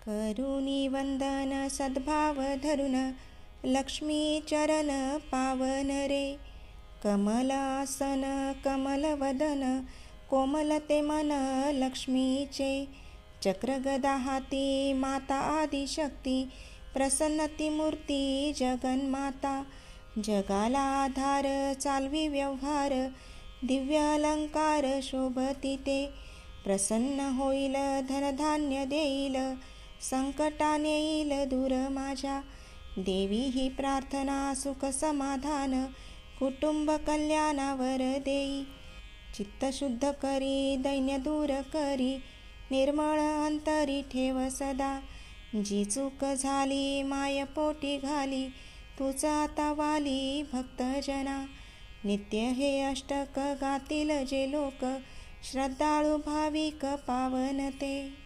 करुणी वंदन सद्भाव धरुन लक्ष्मी चरण पावन रे. कमलासन कमलवदन कोमलते मन लक्ष्मीचे. चक्र गदा हाती माता आदिशक्ती प्रसन्नती मूर्ती जगन्माता. जगाला आधार चालवी व्यवहार दिव्य अलंकार शोभती ते. प्रसन्न होईल धनधान्य देईल संकटाने येईल दूर माझ्या. देवी ही प्रार्थना सुख समाधान कुटुंब कल्याणावर देई. चित्त शुद्ध करी दैन्य दूर करी निर्मळ अंतरी ठेव सदा. जी चूक झाली माय पोटी घाली तुझ आता वाली भक्तजना. नित्य हे अष्टक गातील जे लोक श्रद्धाळू भाविक पावन ते.